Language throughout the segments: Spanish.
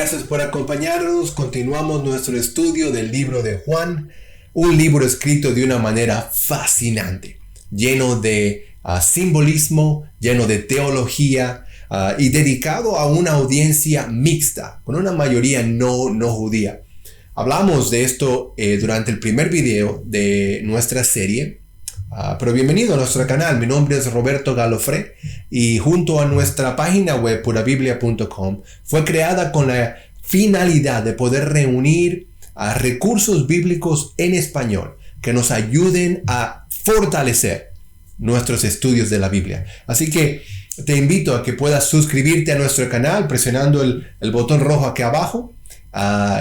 gracias por acompañarnos. Continuamos nuestro estudio del libro de Juan, un libro escrito de una manera fascinante, lleno de simbolismo, lleno de teología y dedicado a una audiencia mixta, con una mayoría no judía. Hablamos de esto durante el primer video de nuestra serie. Pero bienvenido a nuestro canal. Mi nombre es Roberto Galofré y junto a nuestra página web purabiblia.com fue creada con la finalidad de poder reunir recursos bíblicos en español que nos ayuden a fortalecer nuestros estudios de la Biblia. Así que te invito a que puedas suscribirte a nuestro canal presionando el botón rojo aquí abajo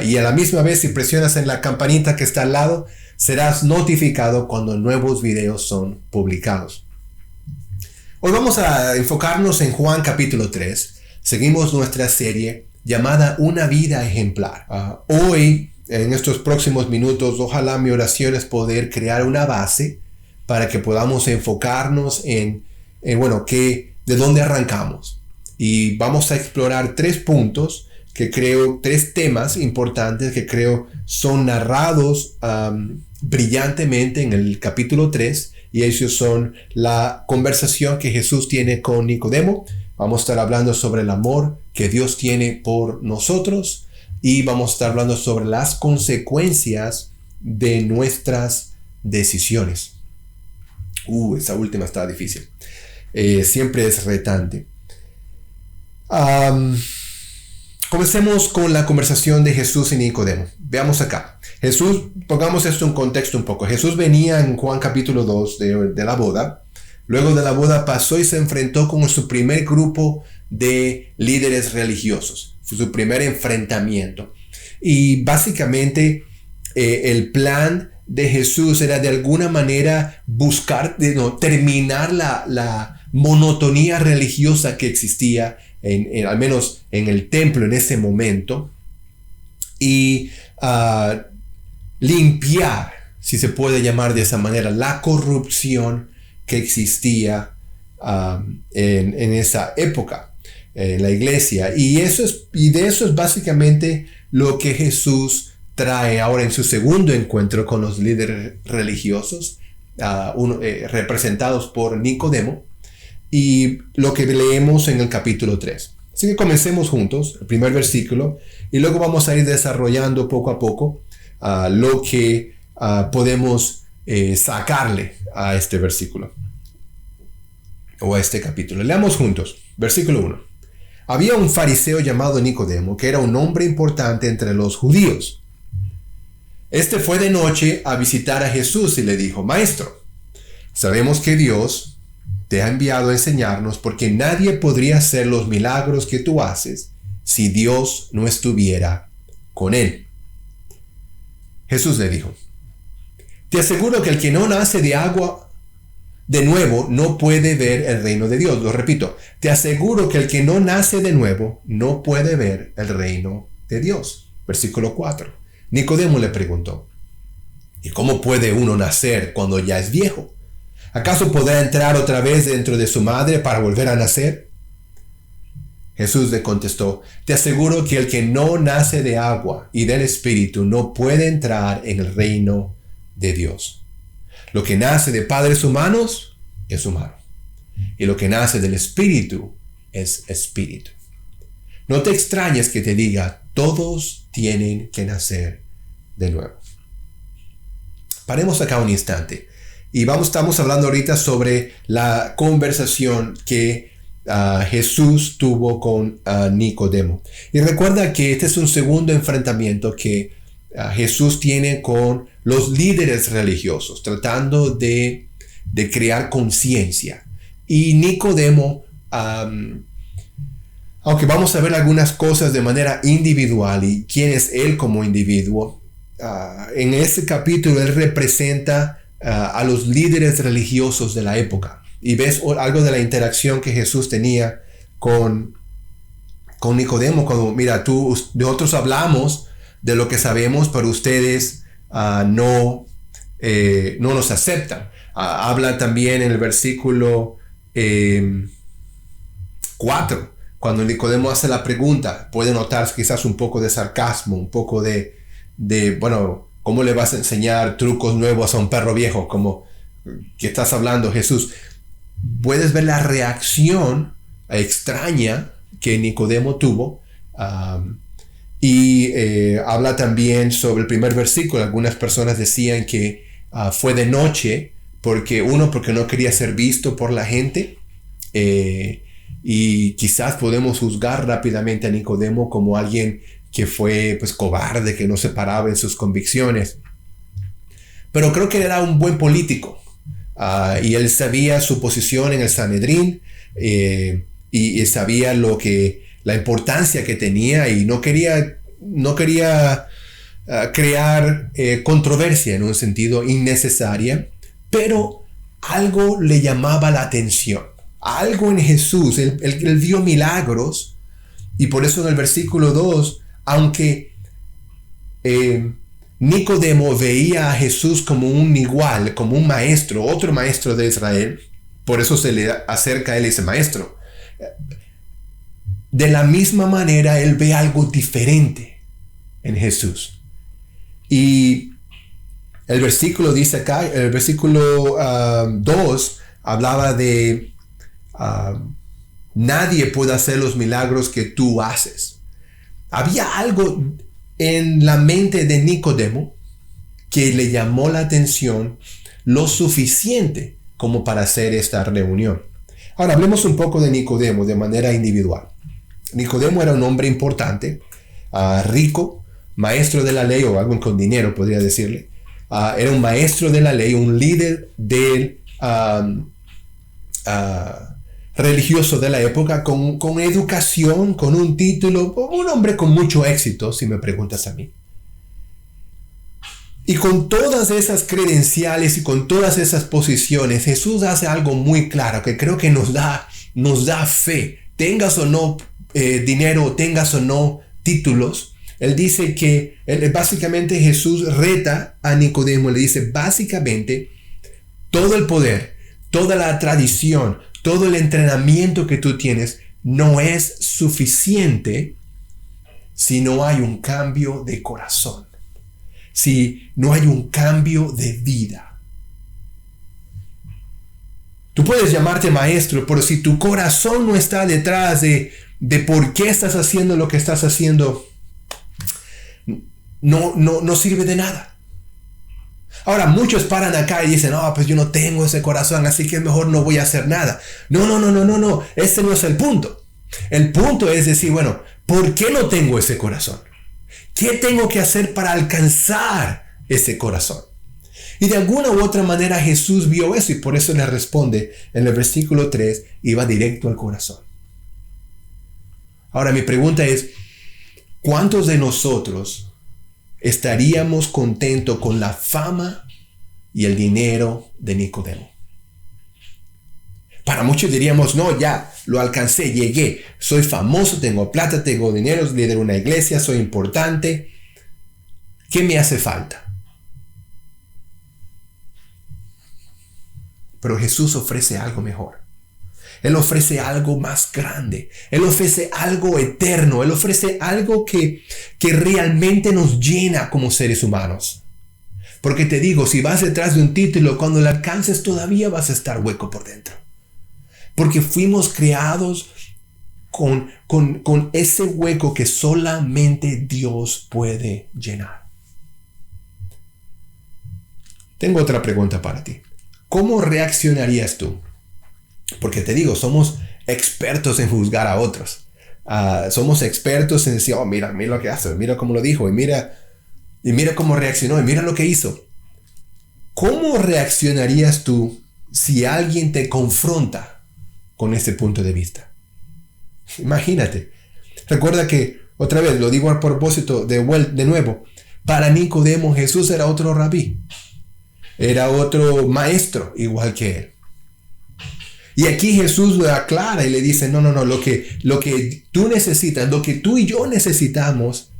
y a la misma vez, si presionas en la campanita que está al lado, serás notificado cuando nuevos videos son publicados. Hoy vamos a enfocarnos en Juan capítulo 3. Seguimos nuestra serie llamada Una vida ejemplar. Hoy, en estos próximos minutos, ojalá mi oración es poder crear una base para que podamos enfocarnos en de dónde arrancamos. Y vamos a explorar tres temas importantes que creo son narrados brillantemente en el capítulo 3, y esos son la conversación que Jesús tiene con Nicodemo. Vamos a estar hablando sobre el amor que Dios tiene por nosotros y vamos a estar hablando sobre las consecuencias de nuestras decisiones. Esa última está difícil. Siempre es retante. Comencemos con la conversación de Jesús y Nicodemo. Veamos acá. Jesús, pongamos esto en contexto un poco. Jesús venía en Juan capítulo 2 de la boda. Luego de la boda pasó y se enfrentó con su primer grupo de líderes religiosos. Fue su primer enfrentamiento. Y básicamente el plan de Jesús era de alguna manera buscar terminar la monotonía religiosa que existía al menos en el templo en ese momento, y limpiar, si se puede llamar de esa manera, la corrupción que existía en esa época en la iglesia. Y de eso es básicamente lo que Jesús trae ahora en su segundo encuentro con los líderes religiosos, representados por Nicodemo, y lo que leemos en el capítulo 3. Así que comencemos juntos, el primer versículo, y luego vamos a ir desarrollando poco a poco lo que podemos sacarle a este versículo, o a este capítulo. Leamos juntos, versículo 1. Había un fariseo llamado Nicodemo, que era un hombre importante entre los judíos. Este fue de noche a visitar a Jesús y le dijo: Maestro, sabemos que Dios te ha enviado a enseñarnos, porque nadie podría hacer los milagros que tú haces si Dios no estuviera con él. Jesús le dijo: te aseguro que el que no nace de agua de nuevo no puede ver el reino de Dios. Lo repito, te aseguro que el que no nace de nuevo no puede ver el reino de Dios. Versículo 4. Nicodemo le preguntó: ¿y cómo puede uno nacer cuando ya es viejo? ¿Acaso podrá entrar otra vez dentro de su madre para volver a nacer? Jesús le contestó: te aseguro que el que no nace de agua y del Espíritu no puede entrar en el reino de Dios. Lo que nace de padres humanos es humano, y lo que nace del Espíritu es espíritu. No te extrañes que te diga: todos tienen que nacer de nuevo. Paremos acá un instante. Y estamos hablando ahorita sobre la conversación que Jesús tuvo con Nicodemo. Y recuerda que este es un segundo enfrentamiento que Jesús tiene con los líderes religiosos, tratando de crear conciencia. Y Nicodemo, aunque vamos a ver algunas cosas de manera individual y quién es él como individuo, en este capítulo él representa a los líderes religiosos de la época, y ves algo de la interacción que Jesús tenía con Nicodemo, cuando nosotros hablamos de lo que sabemos, pero ustedes no nos aceptan. Habla también en el versículo 4, cuando Nicodemo hace la pregunta, puede notar quizás un poco de sarcasmo, un poco de bueno, ¿cómo le vas a enseñar trucos nuevos a un perro viejo? Como, ¿qué estás hablando, Jesús? Puedes ver la reacción extraña que Nicodemo tuvo. Habla también sobre el primer versículo. Algunas personas decían que fue de noche porque no quería ser visto por la gente. Y quizás podemos juzgar rápidamente a Nicodemo como alguien que fue pues cobarde, que no se paraba en sus convicciones. Pero creo que era un buen político. Y él sabía su posición en el Sanedrín, y sabía la importancia que tenía, y no quería crear controversia en un sentido innecesaria, pero algo le llamaba la atención. Algo en Jesús, él vio milagros, y por eso en el versículo 2, aunque Nicodemo veía a Jesús como un igual, como un maestro, otro maestro de Israel, por eso se le acerca a él ese maestro. De la misma manera, él ve algo diferente en Jesús. Y el versículo dice acá, el versículo 2, hablaba de nadie puede hacer los milagros que tú haces. Había algo en la mente de Nicodemo que le llamó la atención lo suficiente como para hacer esta reunión. Ahora hablemos un poco de Nicodemo de manera individual. Nicodemo era un hombre importante, rico, maestro de la ley, o algo con dinero podría decirle. Era un maestro de la ley, un líder del religioso de la época, con educación, con un título, un hombre con mucho éxito, si me preguntas a mí. Y con todas esas credenciales y con todas esas posiciones, Jesús hace algo muy claro que creo que nos da fe. Tengas o no dinero, tengas o no títulos. Él dice que, básicamente Jesús reta a Nicodemo, le dice, básicamente, todo el poder, toda la tradición, todo el entrenamiento que tú tienes no es suficiente si no hay un cambio de corazón, si no hay un cambio de vida. Tú puedes llamarte maestro, pero si tu corazón no está detrás de por qué estás haciendo lo que estás haciendo, no sirve de nada. Ahora, muchos paran acá y dicen, pues yo no tengo ese corazón, así que mejor no voy a hacer nada. No. Ese no es el punto. El punto es decir, bueno, ¿por qué no tengo ese corazón? ¿Qué tengo que hacer para alcanzar ese corazón? Y de alguna u otra manera Jesús vio eso y por eso le responde en el versículo 3, y va directo al corazón. Ahora mi pregunta es, ¿cuántos de nosotros estaríamos contentos con la fama y el dinero de Nicodemo? Para muchos diríamos, no, ya lo alcancé, llegué, soy famoso, tengo plata, tengo dinero, lidero una iglesia, soy importante. ¿Qué me hace falta? Pero Jesús ofrece algo mejor. Él ofrece algo más grande. Él ofrece algo eterno. Él ofrece algo que realmente nos llena como seres humanos. Porque te digo, si vas detrás de un título, cuando lo alcances todavía vas a estar hueco por dentro. Porque fuimos creados con ese hueco que solamente Dios puede llenar. Tengo otra pregunta para ti. ¿Cómo reaccionarías tú? Porque te digo, somos expertos en juzgar a otros. Somos expertos en decir, mira lo que hace, mira cómo lo dijo, y mira cómo reaccionó, y mira lo que hizo. ¿Cómo reaccionarías tú si alguien te confronta con ese punto de vista? Imagínate. Recuerda que, otra vez, lo digo a propósito de nuevo, para Nicodemo Jesús era otro rabí. Era otro maestro igual que él. Y aquí Jesús lo aclara y le dice, no, lo que tú necesitas, lo que tú y yo necesitamos,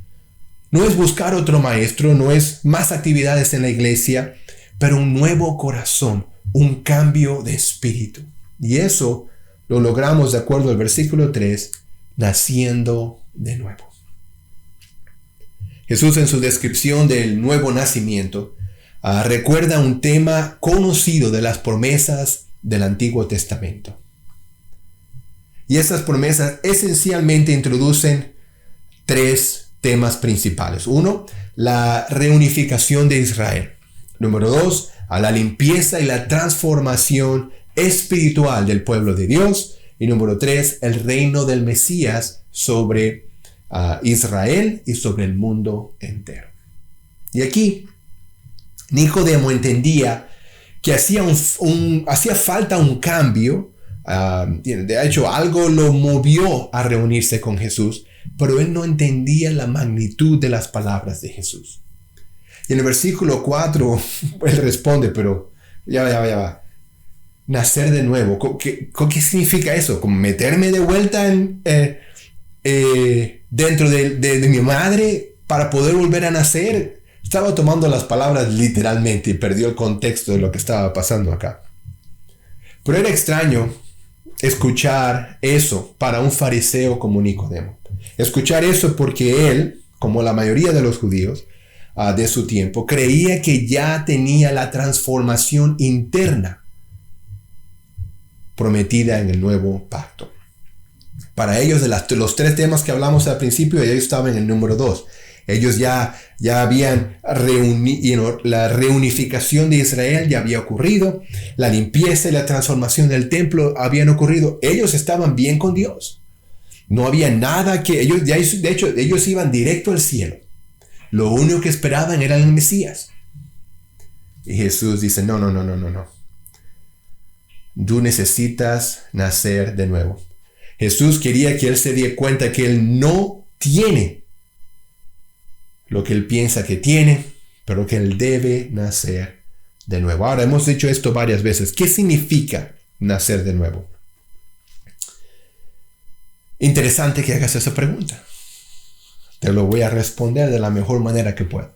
no es buscar otro maestro, no es más actividades en la iglesia, pero un nuevo corazón, un cambio de espíritu. Y eso lo logramos de acuerdo al versículo 3, naciendo de nuevo. Jesús, en su descripción del nuevo nacimiento, recuerda un tema conocido de las promesas del Antiguo Testamento. Y estas promesas esencialmente introducen tres temas principales. Uno, la reunificación de Israel. Número dos, a la limpieza y la transformación espiritual del pueblo de Dios. Y número tres, el reino del Mesías sobre Israel y sobre el mundo entero. Y aquí Nicodemo entendía que hacía falta un cambio. De hecho, algo lo movió a reunirse con Jesús, pero él no entendía la magnitud de las palabras de Jesús. Y en el versículo 4, él responde, pero ya va. Nacer de nuevo, ¿qué significa eso? ¿Como meterme de vuelta dentro de mi madre para poder volver a nacer? Estaba tomando las palabras literalmente y perdió el contexto de lo que estaba pasando acá. Pero era extraño escuchar eso para un fariseo como Nicodemo. Escuchar eso porque él, como la mayoría de los judíos de su tiempo, creía que ya tenía la transformación interna prometida en el nuevo pacto. Para ellos, de los tres temas que hablamos al principio, ellos estaban en el número 2. Ellos ya habían la reunificación de Israel ya había ocurrido, la limpieza y la transformación del templo habían ocurrido. Ellos estaban bien con Dios. No había nada que ellos, de hecho, ellos iban directo al cielo. Lo único que esperaban era el Mesías. Y Jesús dice, no. Tú necesitas nacer de nuevo. Jesús quería que él se diera cuenta que él no tiene lo que él piensa que tiene, pero que él debe nacer de nuevo. Ahora, hemos dicho esto varias veces. ¿Qué significa nacer de nuevo? Interesante que hagas esa pregunta. Te lo voy a responder de la mejor manera que puedo.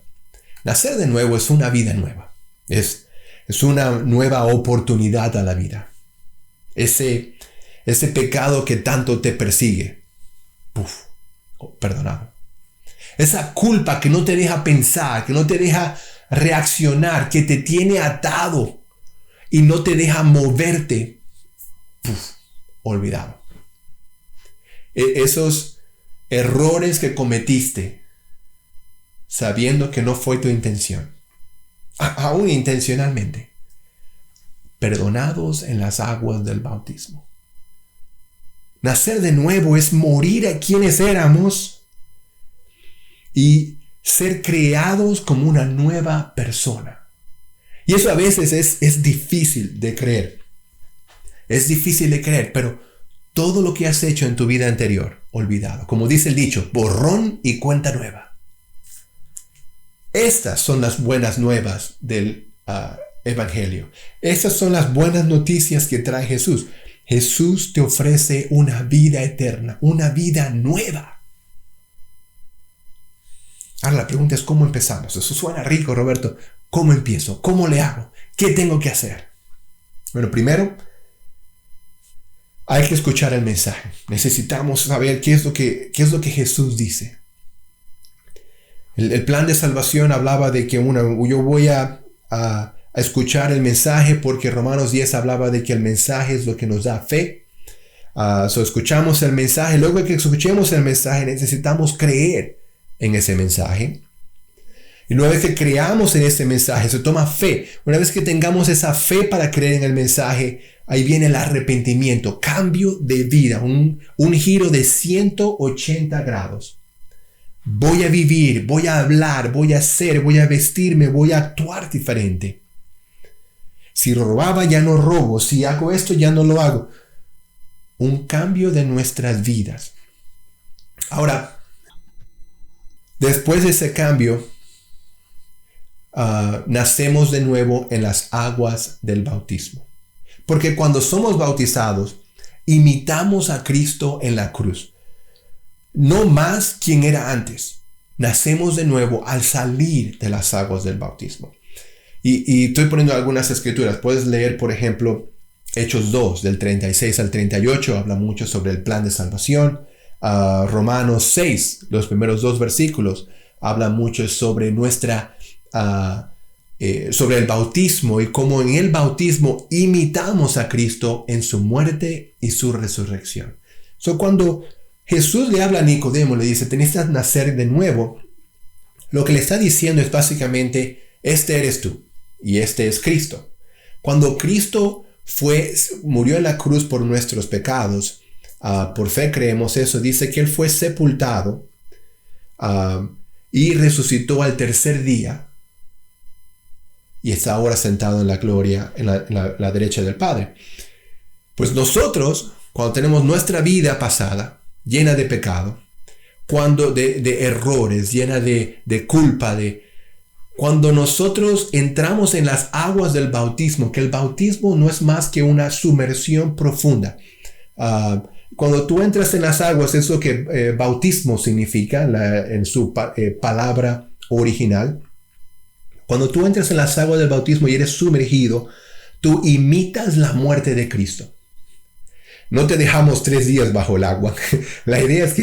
Nacer de nuevo es una vida nueva. Es una nueva oportunidad a la vida. Ese pecado que tanto te persigue, perdonado. Esa culpa que no te deja pensar, que no te deja reaccionar, que te tiene atado y no te deja moverte, olvidado. Esos errores que cometiste, sabiendo que no fue tu intención, aún intencionalmente, perdonados en las aguas del bautismo. Nacer de nuevo es morir a quienes éramos y ser creados como una nueva persona. Y eso a veces es difícil de creer. Es difícil de creer, pero todo lo que has hecho en tu vida anterior, olvidado. Como dice el dicho, borrón y cuenta nueva. Estas son las buenas nuevas del Evangelio. Estas son las buenas noticias que trae Jesús. Jesús te ofrece una vida eterna, una vida nueva. Ahora la pregunta es, ¿cómo empezamos? Eso suena rico, Roberto. ¿Cómo empiezo? ¿Cómo le hago? ¿Qué tengo que hacer? Bueno, primero, hay que escuchar el mensaje. Necesitamos saber qué es lo que Jesús dice. El plan de salvación hablaba de que yo voy a escuchar el mensaje porque Romanos 10 hablaba de que el mensaje es lo que nos da fe. Escuchamos el mensaje. Luego de que escuchemos el mensaje, necesitamos creer en ese mensaje. Y una vez que creamos en ese mensaje, se toma fe. Una vez que tengamos esa fe para creer en el mensaje, ahí viene el arrepentimiento, cambio de vida, un giro de 180 grados. Voy a vivir, voy a hablar, voy a hacer, voy a vestirme, voy a actuar diferente. Si robaba, ya no robo. Si hago esto, ya no lo hago. Un cambio de nuestras vidas. Ahora, después de ese cambio, nacemos de nuevo en las aguas del bautismo. Porque cuando somos bautizados, imitamos a Cristo en la cruz. No más quien era antes. Nacemos de nuevo al salir de las aguas del bautismo. Y estoy poniendo algunas escrituras. Puedes leer, por ejemplo, Hechos 2, del 36 al 38. Habla mucho sobre el plan de salvación. Romanos 6, los primeros 2 versículos, habla mucho sobre sobre el bautismo y cómo en el bautismo imitamos a Cristo en su muerte y su resurrección. Cuando Jesús le habla a Nicodemo, le dice, tenés que nacer de nuevo, lo que le está diciendo es básicamente, este eres tú y este es Cristo. Cuando Cristo murió en la cruz por nuestros pecados, por fe creemos eso, dice que Él fue sepultado y resucitó al tercer día y está ahora sentado en la gloria, en la derecha del Padre. Pues nosotros, cuando tenemos nuestra vida pasada, llena de pecado, de errores, llena de culpa, cuando nosotros entramos en las aguas del bautismo, que el bautismo no es más que una sumersión profunda. Cuando tú entras en las aguas, es lo que bautismo significa en su palabra original. Cuando tú entras en las aguas del bautismo y eres sumergido, tú imitas la muerte de Cristo. No te dejamos 3 días bajo el agua. La idea es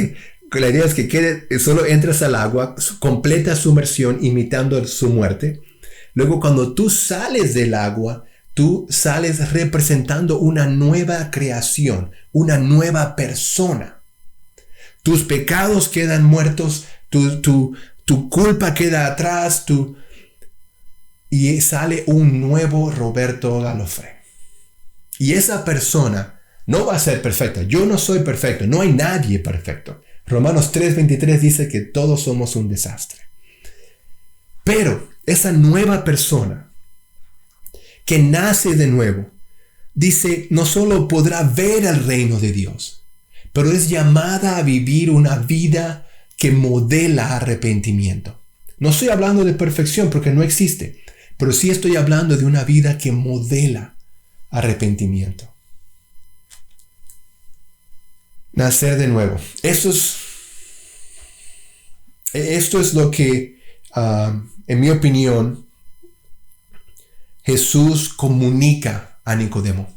que solo entras al agua, completa sumersión, imitando su muerte. Luego, cuando tú sales del agua, tú sales representando una nueva creación, una nueva persona. Tus pecados quedan muertos, tu culpa queda atrás, y sale un nuevo Roberto Galofré. Y esa persona no va a ser perfecta. Yo no soy perfecto, no hay nadie perfecto. Romanos 3:23 dice que todos somos un desastre. Pero esa nueva persona que nace de nuevo, dice, no solo podrá ver el reino de Dios, pero es llamada a vivir una vida que modela arrepentimiento. No estoy hablando de perfección porque no existe, pero sí estoy hablando de una vida que modela arrepentimiento. Nacer de nuevo. Esto es lo que, en mi opinión, Jesús comunica a Nicodemo.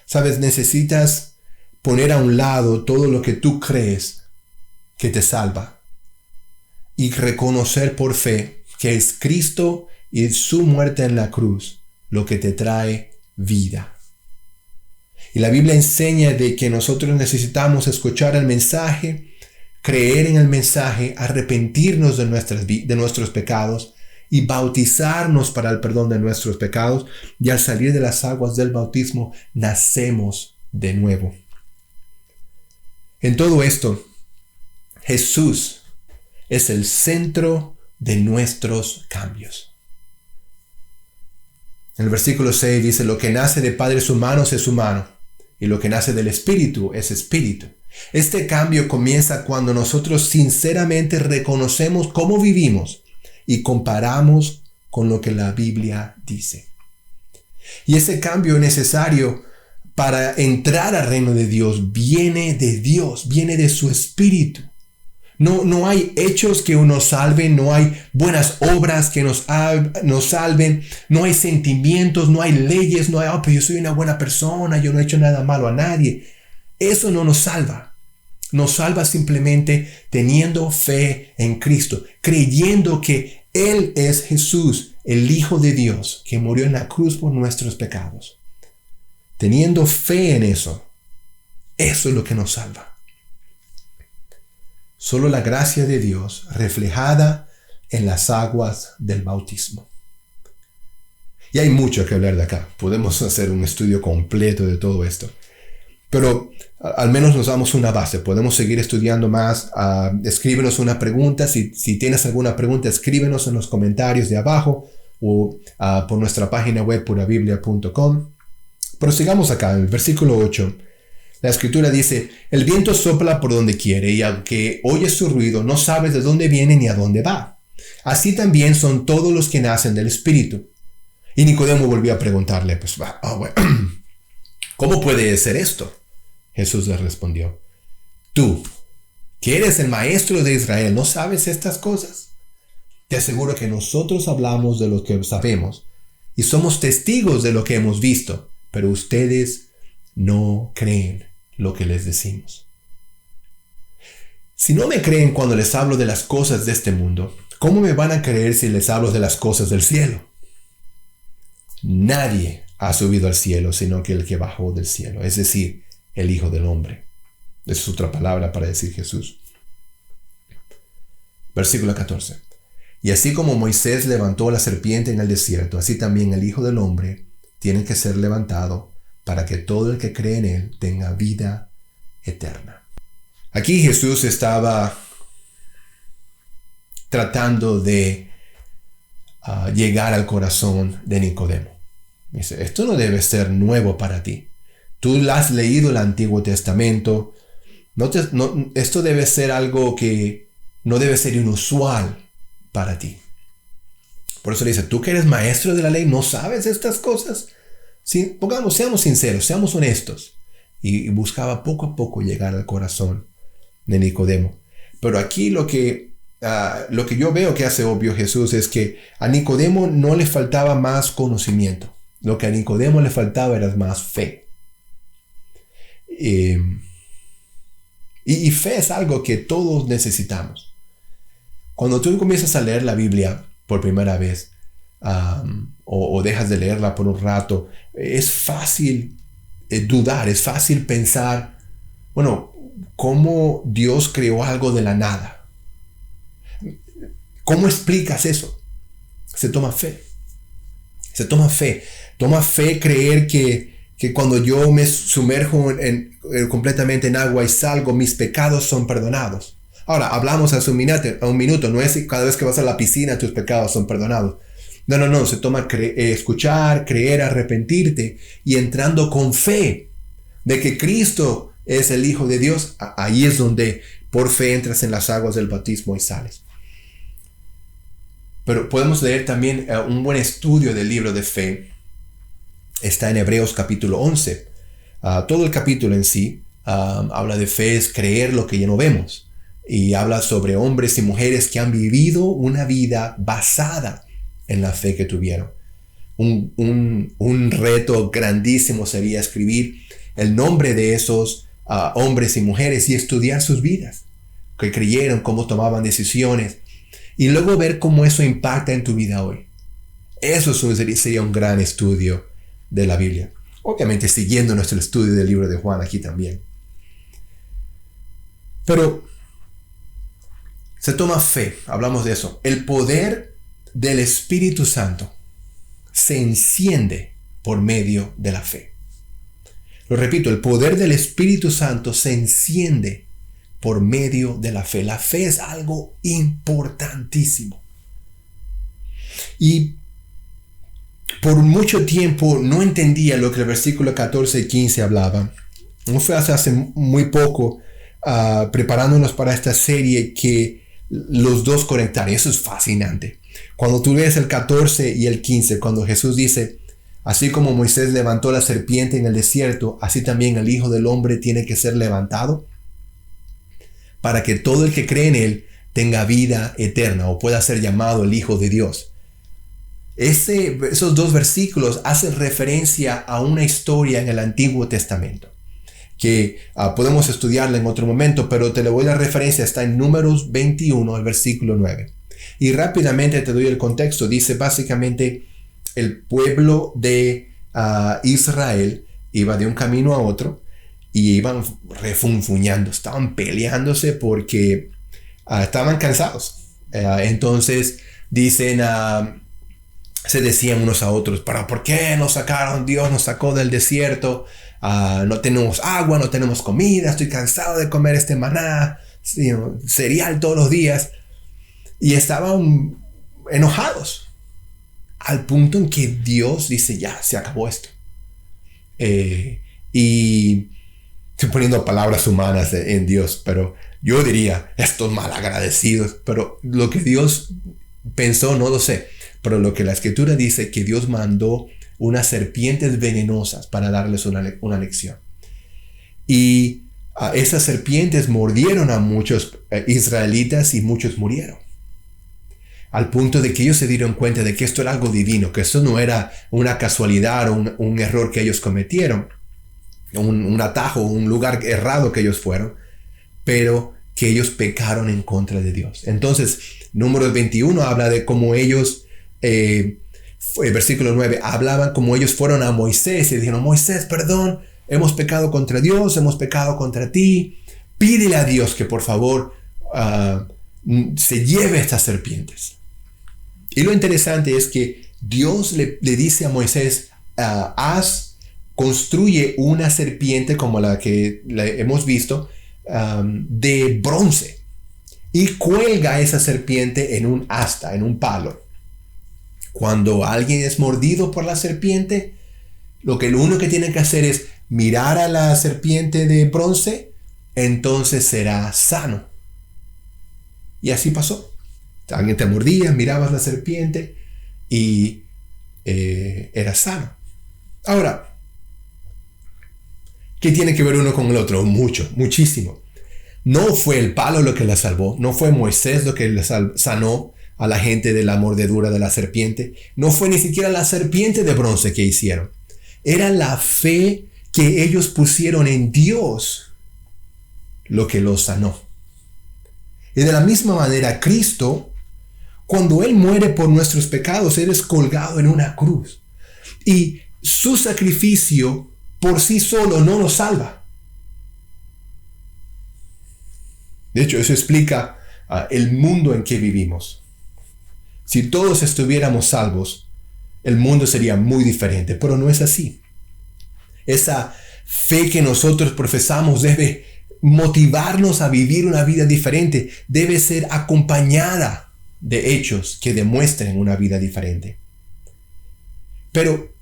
Sabes, necesitas poner a un lado todo lo que tú crees que te salva y reconocer por fe que es Cristo y su muerte en la cruz lo que te trae vida. Y la Biblia enseña de que nosotros necesitamos escuchar el mensaje, creer en el mensaje, arrepentirnos de nuestros pecados y bautizarnos para el perdón de nuestros pecados, y al salir de las aguas del bautismo nacemos de nuevo. En todo esto, Jesús es el centro de nuestros cambios. En el versículo 6 dice, lo que nace de padres humanos es humano, y lo que nace del Espíritu es espíritu. Este cambio comienza cuando nosotros sinceramente reconocemos cómo vivimos y comparamos con lo que la Biblia dice. Y ese cambio necesario para entrar al reino de Dios viene de Dios, viene de su Espíritu. No hay hechos que nos salven, no hay buenas obras que nos salven, no hay sentimientos, no hay leyes, no hay, pero yo soy una buena persona, yo no he hecho nada malo a nadie. Eso no nos salva. Nos salva simplemente teniendo fe en Cristo, creyendo que Él es Jesús, el Hijo de Dios, que murió en la cruz por nuestros pecados. Teniendo fe en eso, eso es lo que nos salva. Solo la gracia de Dios reflejada en las aguas del bautismo. Y hay mucho que hablar de acá. Podemos hacer un estudio completo de todo esto. Pero al menos nos damos una base. Podemos seguir estudiando más. Escríbenos una pregunta. Si tienes alguna pregunta, escríbenos en los comentarios de abajo o por nuestra página web purabiblia.com. Pero sigamos acá, en el versículo 8. La Escritura dice, el viento sopla por donde quiere y aunque oyes su ruido, no sabes de dónde viene ni a dónde va. Así también son todos los que nacen del Espíritu. Y Nicodemo volvió a preguntarle, bueno, ¿cómo puede ser esto? Jesús le respondió, tú, que eres el maestro de Israel, ¿no sabes estas cosas? Te aseguro que nosotros hablamos de lo que sabemos y somos testigos de lo que hemos visto, pero ustedes no creen lo que les decimos. Si no me creen cuando les hablo de las cosas de este mundo, ¿cómo me van a creer si les hablo de las cosas del cielo? Nadie ha subido al cielo sino que el que bajó del cielo, es decir, el Hijo del Hombre. Esa es otra palabra para decir Jesús. Versículo 14. Y así como Moisés levantó la serpiente en el desierto, así también el Hijo del Hombre tiene que ser levantado para que todo el que cree en él tenga vida eterna. Aquí Jesús estaba tratando de llegar al corazón de Nicodemo. Dice, esto no debe ser nuevo para ti. Tú has leído el Antiguo Testamento. Esto debe ser algo que no debe ser inusual para ti. Por eso le dice, tú que eres maestro de la ley, ¿no sabes estas cosas? Seamos sinceros, seamos honestos. Y buscaba poco a poco llegar al corazón de Nicodemo. Pero aquí lo que yo veo que hace obvio Jesús es que a Nicodemo no le faltaba más conocimiento. Lo que a Nicodemo le faltaba era más fe. Y fe es algo que todos necesitamos. Cuando tú comienzas a leer la Biblia por primera vez, o dejas de leerla por un rato, es fácil dudar, es fácil pensar, bueno, ¿cómo Dios creó algo de la nada? ¿Cómo explicas eso? Se toma fe. Se toma fe. Toma fe creer que cuando yo me sumerjo completamente en agua y salgo, mis pecados son perdonados. Ahora, hablamos hace un minuto, no es cada vez que vas a la piscina tus pecados son perdonados. No, se toma escuchar, creer, arrepentirte y entrando con fe de que Cristo es el Hijo de Dios. Ahí es donde por fe entras en las aguas del bautismo y sales. Pero podemos leer también un buen estudio del libro de fe. Está en Hebreos capítulo 11. Todo el capítulo en sí habla de fe, es creer lo que ya no vemos. Y habla sobre hombres y mujeres que han vivido una vida basada en la fe que tuvieron. Un reto grandísimo sería escribir el nombre de esos hombres y mujeres y estudiar sus vidas, que creyeron, cómo tomaban decisiones, y luego ver cómo eso impacta en tu vida hoy. Eso sería un gran estudio de la Biblia. Obviamente siguiendo nuestro estudio del libro de Juan aquí también. Pero se toma fe, hablamos de eso. El poder del Espíritu Santo se enciende por medio de la fe. Lo repito, el poder del Espíritu Santo se enciende por medio de la fe. La fe es algo importantísimo. Y por mucho tiempo no entendía lo que el versículo 14 y 15 hablaba. No fue hace muy poco, preparándonos para esta serie, que los dos conectaron. Eso es fascinante. Cuando tú lees el 14 y el 15, cuando Jesús dice, así como Moisés levantó la serpiente en el desierto, así también el Hijo del Hombre tiene que ser levantado, para que todo el que cree en él tenga vida eterna, o pueda ser llamado el Hijo de Dios. Esos dos versículos hacen referencia a una historia en el Antiguo Testamento, que podemos estudiarla en otro momento, pero te le voy a dar referencia. Está en Números 21, el versículo 9. Y rápidamente te doy el contexto. Dice básicamente, el pueblo de Israel iba de un camino a otro y iban refunfuñando, estaban peleándose porque estaban cansados. Entonces dicen, se decían unos a otros, ¿pero por qué nos sacaron? Dios nos sacó del desierto. No tenemos agua, no tenemos comida, estoy cansado de comer este maná, cereal todos los días. Y estaban enojados, al punto en que Dios dice, ya, se acabó esto. Y estoy poniendo palabras humanas en Dios, pero yo diría, estos malagradecidos. Pero lo que Dios pensó, no lo sé. Pero lo que la Escritura dice, que Dios mandó unas serpientes venenosas para darles una lección. Y esas serpientes mordieron a muchos israelitas y muchos murieron. Al punto de que ellos se dieron cuenta de que esto era algo divino, que esto no era una casualidad o un error que ellos cometieron, un atajo, un lugar errado que ellos fueron, pero que ellos pecaron en contra de Dios. Entonces, Números 21 habla de cómo ellos, versículo 9, hablaban como ellos fueron a Moisés y dijeron: Moisés, perdón, hemos pecado contra Dios, hemos pecado contra ti. Pídele a Dios que por favor se lleve estas serpientes. Y lo interesante es que Dios le dice a Moisés: construye una serpiente como la que hemos visto, de bronce, y cuelga esa serpiente en un asta, en un palo. Cuando alguien es mordido por la serpiente, lo único que tiene que hacer es mirar a la serpiente de bronce, entonces será sano. Y así pasó. Alguien te mordía, mirabas la serpiente y era sano. Ahora, ¿qué tiene que ver uno con el otro? Mucho, muchísimo. No fue el palo lo que la salvó, no fue Moisés lo que le sanó a la gente de la mordedura de la serpiente, no fue ni siquiera la serpiente de bronce que hicieron. Era la fe que ellos pusieron en Dios lo que los sanó. Y de la misma manera, Cristo, cuando Él muere por nuestros pecados, Él es colgado en una cruz. Y su sacrificio por sí solo no nos salva. De hecho, eso explica el mundo en que vivimos. Si todos estuviéramos salvos, el mundo sería muy diferente, pero no es así. Esa fe que nosotros profesamos debe motivarnos a vivir una vida diferente, debe ser acompañada de hechos que demuestren una vida diferente. Pero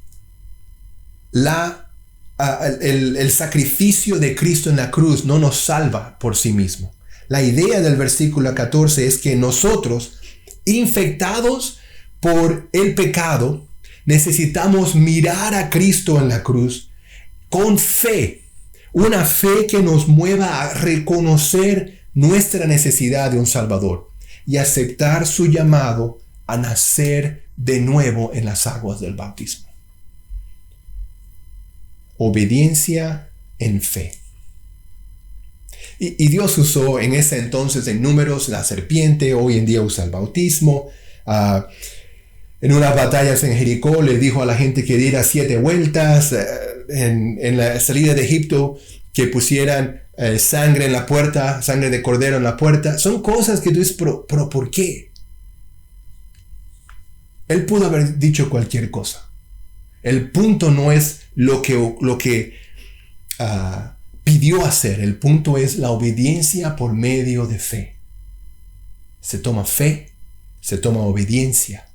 el sacrificio de Cristo en la cruz no nos salva por sí mismo. La idea del versículo 14 es que nosotros, infectados por el pecado, necesitamos mirar a Cristo en la cruz con fe. Una fe que nos mueva a reconocer nuestra necesidad de un Salvador y aceptar su llamado a nacer de nuevo en las aguas del bautismo. Obediencia en fe. Y Dios usó en ese entonces en Números la serpiente, hoy en día usa el bautismo. En unas batallas en Jericó le dijo a la gente que diera 7 vueltas. En la salida de Egipto, que pusieran sangre en la puerta, sangre de cordero en la puerta. Son cosas que tú dices, pero ¿por qué? Él pudo haber dicho cualquier cosa. El punto no es lo que pidió hacer. El punto es la obediencia por medio de fe. Se toma fe, se toma obediencia,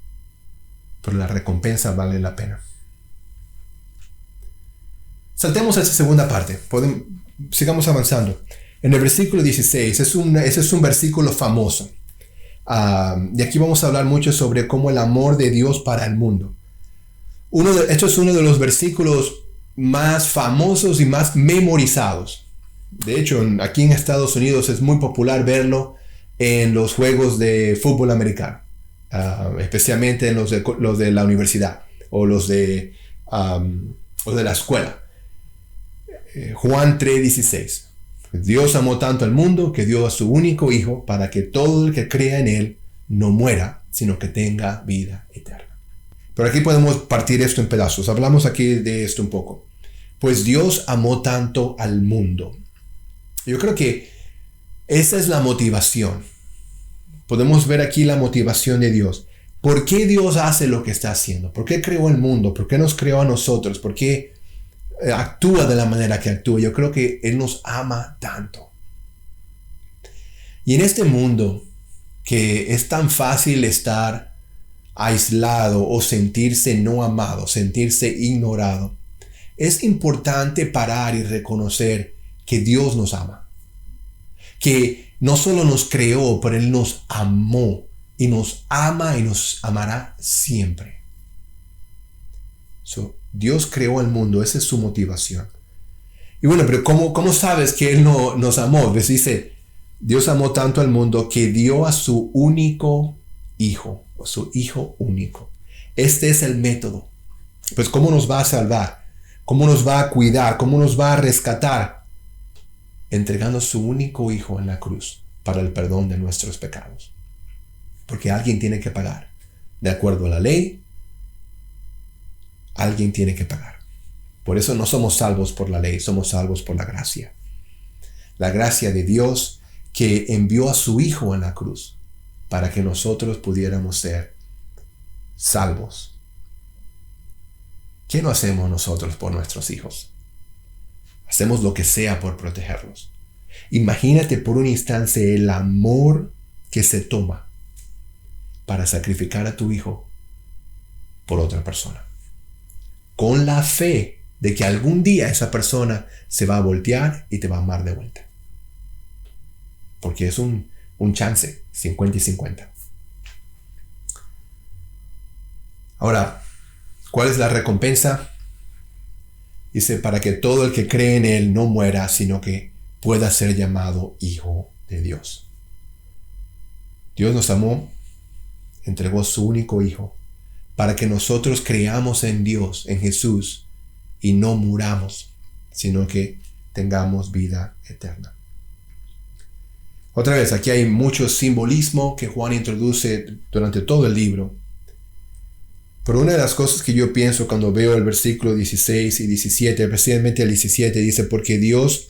pero la recompensa vale la pena. Saltemos a esa segunda parte. Sigamos avanzando. En el versículo 16, ese es un versículo famoso. Y aquí vamos a hablar mucho sobre cómo el amor de Dios para el mundo. Esto es uno de los versículos más famosos y más memorizados. De hecho, aquí en Estados Unidos es muy popular verlo en los juegos de fútbol americano, especialmente en los de la universidad o los de la escuela. Juan 3:16. Dios amó tanto al mundo que dio a su único Hijo para que todo el que crea en Él no muera, sino que tenga vida eterna. Pero aquí podemos partir esto en pedazos. Hablamos aquí de esto un poco. Pues Dios amó tanto al mundo. Yo creo que esa es la motivación. Podemos ver aquí la motivación de Dios. ¿Por qué Dios hace lo que está haciendo? ¿Por qué creó el mundo? ¿Por qué nos creó a nosotros? ¿Por qué actúa de la manera que actúa? Yo creo que Él nos ama tanto. Y en este mundo que es tan fácil estar aislado o sentirse no amado, sentirse ignorado, es importante parar y reconocer que Dios nos ama. Que no solo nos creó, pero Él nos amó y nos ama y nos amará siempre. Dios creó el mundo, esa es su motivación. Y bueno, pero ¿cómo sabes que Él no nos amó? Pues dice, Dios amó tanto al mundo que dio a su único Hijo, o su Hijo único. Este es el método. Pues ¿cómo nos va a salvar? ¿Cómo nos va a cuidar? ¿Cómo nos va a rescatar? Entregando su único Hijo en la cruz. para el perdón de nuestros pecados. Porque alguien tiene que pagar. De acuerdo a la ley, alguien tiene que pagar. Por eso no somos salvos por la ley, somos salvos por la gracia. La gracia de Dios que envió a su Hijo en la cruz para que nosotros pudiéramos ser salvos. ¿Qué no hacemos nosotros por nuestros hijos? Hacemos lo que sea por protegerlos. Imagínate por un instante el amor que se toma para sacrificar a tu hijo por otra persona. Con la fe de que algún día esa persona se va a voltear y te va a amar de vuelta. Porque es un chance, 50 y 50. Ahora, ¿cuál es la recompensa? Dice, para que todo el que cree en Él no muera, sino que pueda ser llamado hijo de Dios. Dios nos amó, entregó su único Hijo, para que nosotros creamos en Dios, en Jesús, y no muramos, sino que tengamos vida eterna. Otra vez, aquí hay mucho simbolismo que Juan introduce durante todo el libro. Pero una de las cosas que yo pienso cuando veo el versículo 16 y 17, especialmente el 17, dice, porque Dios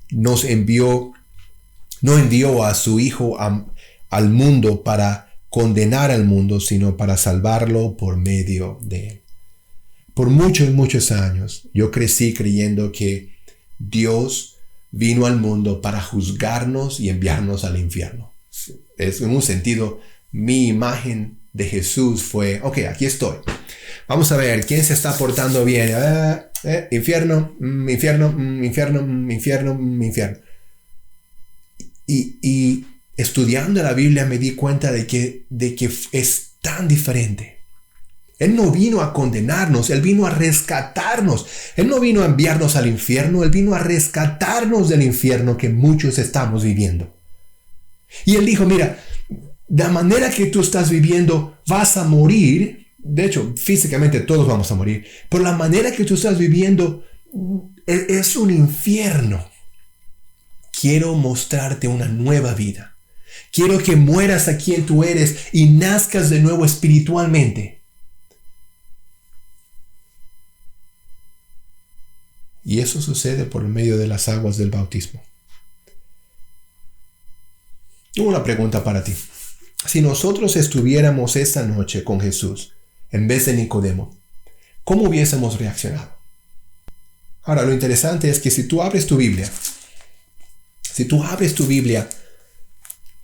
no envió a su Hijo al mundo para condenar al mundo, sino para salvarlo por medio de Él. Por muchos años yo crecí creyendo que Dios vino al mundo para juzgarnos y enviarnos al infierno. Es, en un sentido, mi imagen de Jesús fue, ok, aquí estoy. Vamos a ver, ¿quién se está portando bien? Infierno, infierno, infierno, infierno, infierno. Y estudiando la Biblia me di cuenta de que es tan diferente. Él no vino a condenarnos, Él vino a rescatarnos. Él no vino a enviarnos al infierno, Él vino a rescatarnos del infierno que muchos estamos viviendo. Y Él dijo, mira, de la manera que tú estás viviendo vas a morir. De hecho, físicamente todos vamos a morir. Pero la manera que tú estás viviendo es un infierno. Quiero mostrarte una nueva vida. Quiero que mueras a quien tú eres y nazcas de nuevo espiritualmente. Y eso sucede por medio de las aguas del bautismo. Tengo una pregunta para ti. Si nosotros estuviéramos esta noche con Jesús en vez de Nicodemo, ¿cómo hubiésemos reaccionado? Ahora, lo interesante es que si tú abres tu Biblia,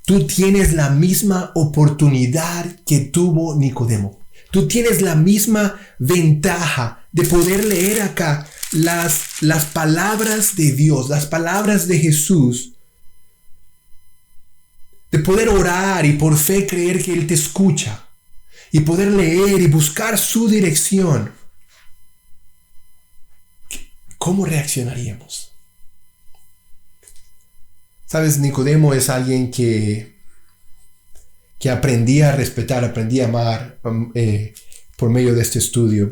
tú tienes la misma oportunidad que tuvo Nicodemo. Tú tienes la misma ventaja de poder leer acá las palabras de Dios, las palabras de Jesús, de poder orar y por fe creer que Él te escucha, y poder leer y buscar su dirección. ¿Cómo reaccionaríamos? Sabes, Nicodemo es alguien que aprendí a respetar, aprendí a amar por medio de este estudio.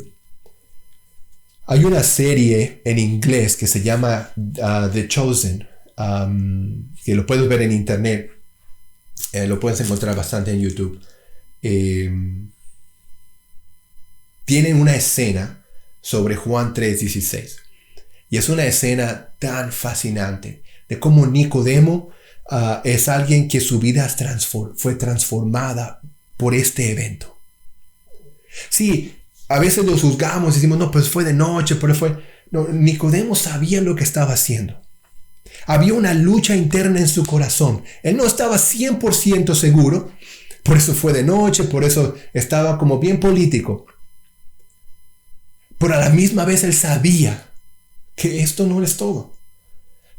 Hay una serie en inglés que se llama The Chosen, que lo puedes ver en internet. Lo puedes encontrar bastante en YouTube. Tienen una escena sobre Juan 3:16. Y es una escena tan fascinante de cómo Nicodemo es alguien que su vida fue transformada por este evento. Sí, a veces lo juzgamos y decimos, no, pues fue de noche, pero fue... No, Nicodemo sabía lo que estaba haciendo. Había una lucha interna en su corazón. Él no estaba 100% seguro, por eso fue de noche, por eso estaba como bien político. Pero a la misma vez él sabía que esto no es todo.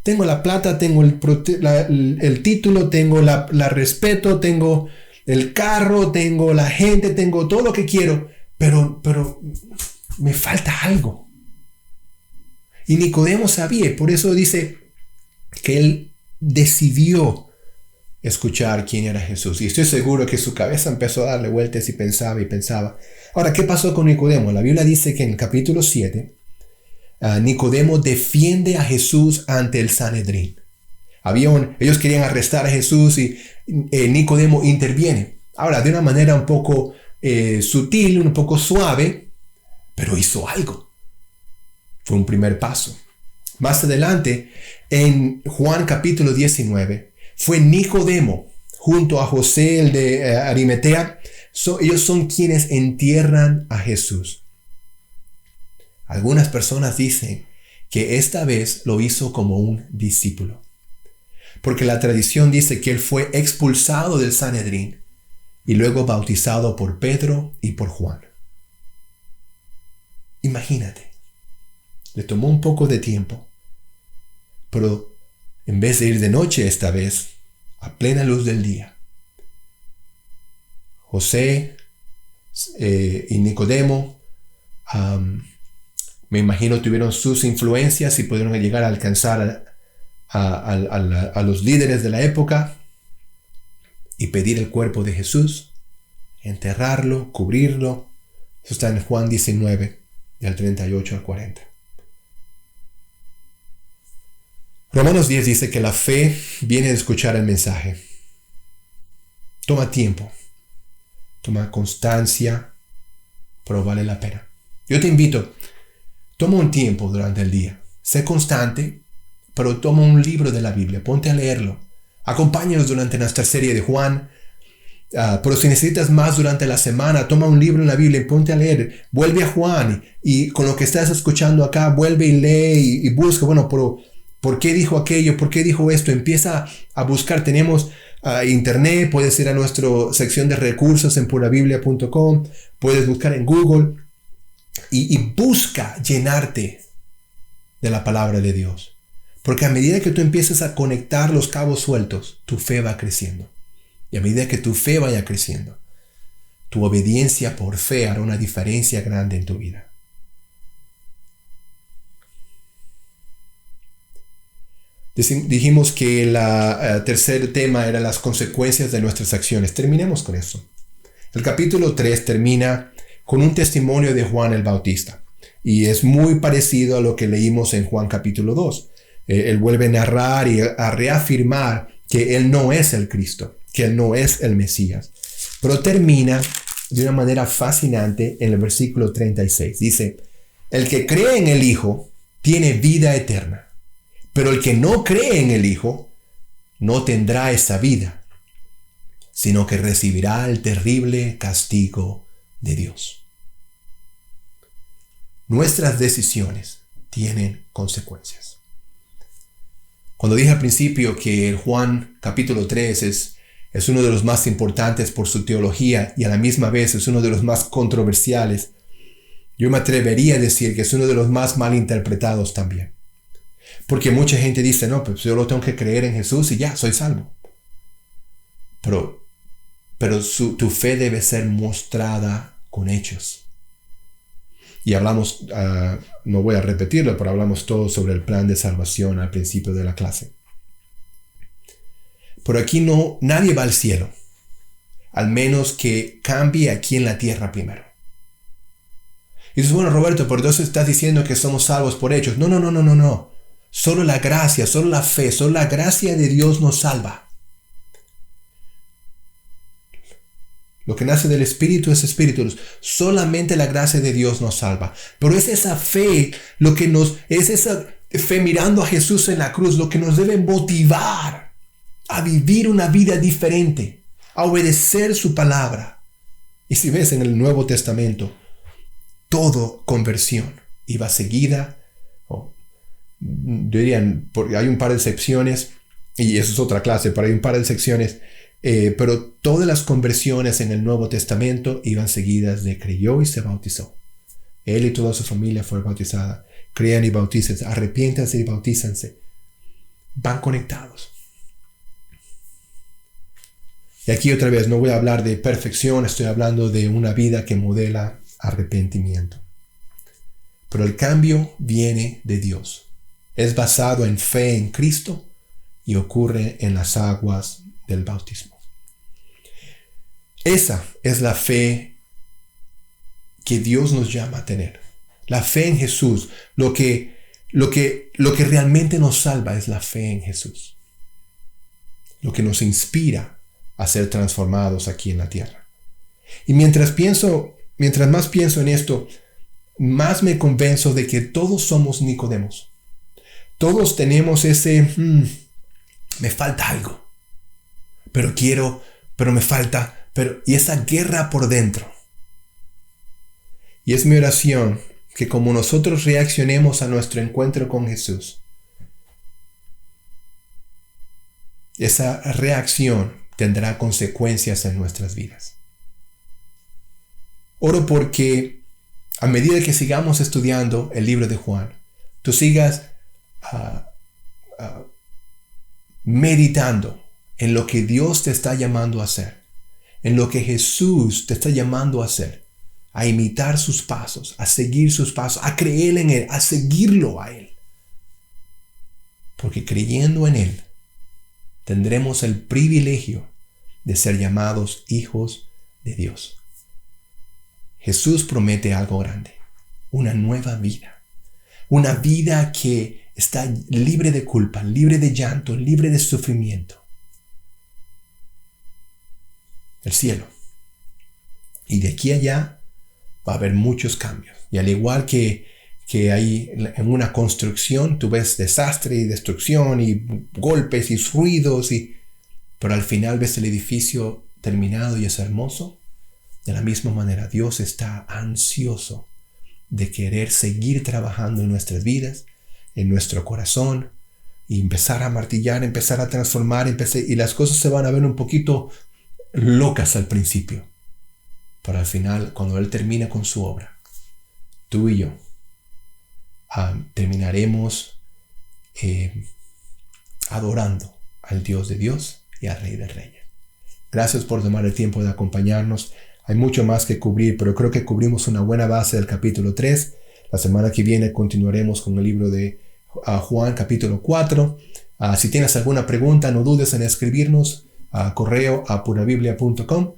Tengo la plata, tengo el título, tengo la respeto, tengo el carro, tengo la gente, tengo todo lo que quiero, pero me falta algo. Y Nicodemo sabía, por eso dice que él decidió escuchar quién era Jesús. Y estoy seguro que su cabeza empezó a darle vueltas y pensaba. Ahora, ¿qué pasó con Nicodemo? La Biblia dice que en el capítulo 7, Nicodemo defiende a Jesús ante el Sanedrín. Ellos querían arrestar a Jesús y Nicodemo interviene. Ahora, de una manera un poco sutil, un poco suave, pero hizo algo. Fue un primer paso. Más adelante, en Juan capítulo 19, fue Nicodemo junto a José, el de Arimatea. Ellos son quienes entierran a Jesús. Algunas personas dicen que esta vez lo hizo como un discípulo, porque la tradición dice que él fue expulsado del Sanedrín y luego bautizado por Pedro y por Juan. Imagínate, le tomó un poco de tiempo, pero en vez de ir de noche esta vez, a plena luz del día, José y Nicodemo, me imagino tuvieron sus influencias y pudieron llegar a alcanzar a los líderes de la época y pedir el cuerpo de Jesús, enterrarlo, cubrirlo. Eso está en Juan 19, del 38 al 40. Romanos 10 dice que la fe viene de escuchar el mensaje. Toma tiempo, toma constancia, pero vale la pena. Yo te invito, toma un tiempo durante el día, sé constante, pero toma un libro de la Biblia, ponte a leerlo. Acompáñanos durante nuestra serie de Juan. Pero si necesitas más durante la semana, toma un libro en la Biblia y ponte a leer. Vuelve a Juan y con lo que estás escuchando acá, vuelve y lee y busca. Bueno, pero ¿por qué dijo aquello? ¿Por qué dijo esto? Empieza a buscar. Tenemos internet, puedes ir a nuestra sección de recursos en purabiblia.com, puedes buscar en Google y busca llenarte de la palabra de Dios. Porque a medida que tú empiezas a conectar los cabos sueltos, tu fe va creciendo. Y a medida que tu fe vaya creciendo, tu obediencia por fe hará una diferencia grande en tu vida. Dijimos que el tercer tema era las consecuencias de nuestras acciones. Terminemos con eso. El capítulo 3 termina con un testimonio de Juan el Bautista. Y es muy parecido a lo que leímos en Juan capítulo 2. Él vuelve a narrar y a reafirmar que él no es el Cristo, que él no es el Mesías. Pero termina de una manera fascinante en el versículo 36. Dice, el que cree en el Hijo tiene vida eterna, pero el que no cree en el Hijo no tendrá esa vida, sino que recibirá el terrible castigo de Dios. Nuestras decisiones tienen consecuencias. Cuando dije al principio que el Juan capítulo 3 es uno de los más importantes por su teología y a la misma vez es uno de los más controversiales, yo me atrevería a decir que es uno de los más mal interpretados también. Porque mucha gente dice, no, pues yo lo tengo que creer en Jesús y ya, soy salvo. Pero tu fe debe ser mostrada con hechos. Y hablamos, no voy a repetirlo, pero hablamos todo sobre el plan de salvación al principio de la clase. Pero aquí nadie va al cielo, al menos que cambie aquí en la tierra primero. Y dices, bueno, Roberto, por entonces estás diciendo que somos salvos por hechos. No. Solo la gracia, solo la fe, solo la gracia de Dios nos salva. Lo que nace del Espíritu es Espíritu. Solamente la gracia de Dios nos salva. Pero es esa fe, es esa fe mirando a Jesús en la cruz, lo que nos debe motivar a vivir una vida diferente, a obedecer su palabra. Y si ves en el Nuevo Testamento, todo conversión iba seguida, yo diría, porque hay un par de excepciones, y eso es otra clase, pero hay un par de excepciones, pero todas las conversiones en el Nuevo Testamento iban seguidas de creyó y se bautizó. Él y toda su familia fue bautizada. Crean y bautícense, arrepiéntanse y bautícense. Van conectados. Y aquí otra vez no voy a hablar de perfección, estoy hablando de una vida que modela arrepentimiento. Pero el cambio viene de Dios. Es basado en fe en Cristo y ocurre en las aguas del bautismo. Esa es la fe que Dios nos llama a tener. La fe en Jesús. Lo que realmente nos salva es la fe en Jesús. lo que nos inspira a ser transformados aquí en la tierra. Y mientras más pienso en esto, más me convenzo de que todos somos Nicodemos. Todos tenemos me falta algo, pero quiero, pero me falta, y esa guerra por dentro. Y es mi oración que como nosotros reaccionemos a nuestro encuentro con Jesús, esa reacción tendrá consecuencias en nuestras vidas. Oro porque a medida que sigamos estudiando el libro de Juan, tú sigas meditando en lo que Dios te está llamando a hacer, en lo que Jesús te está llamando a hacer, a imitar sus pasos, a seguir sus pasos, a creer en Él, a seguirlo a Él. Porque creyendo en Él, tendremos el privilegio de ser llamados hijos de Dios. Jesús promete algo grande, una nueva vida, una vida que está libre de culpa, libre de llanto, libre de sufrimiento. El cielo. Y de aquí a allá va a haber muchos cambios. Y al igual que hay en una construcción, tú ves desastre y destrucción y golpes y ruidos, pero al final ves el edificio terminado y es hermoso. De la misma manera, Dios está ansioso de querer seguir trabajando en nuestras vidas, en nuestro corazón, y empezar a martillar, empezar a transformar, y las cosas se van a ver un poquito locas al principio. Pero al final, cuando Él termina con su obra, tú y yo terminaremos adorando al Dios de Dios y al Rey de Reyes. Gracias por tomar el tiempo de acompañarnos. Hay mucho más que cubrir, pero creo que cubrimos una buena base del capítulo 3. La semana que viene continuaremos con el libro de Juan, capítulo 4. Si tienes alguna pregunta, no dudes en escribirnos a correo a purabiblia.com.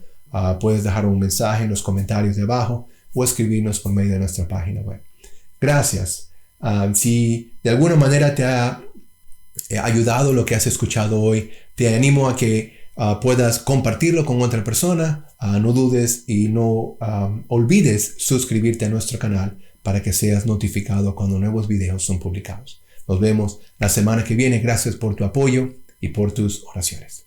Puedes dejar un mensaje en los comentarios de abajo o escribirnos por medio de nuestra página web. Gracias. Si de alguna manera te ha ayudado lo que has escuchado hoy, te animo a que puedas compartirlo con otra persona. No dudes y no olvides suscribirte a nuestro canal para que seas notificado cuando nuevos videos son publicados. Nos vemos la semana que viene. Gracias por tu apoyo y por tus oraciones.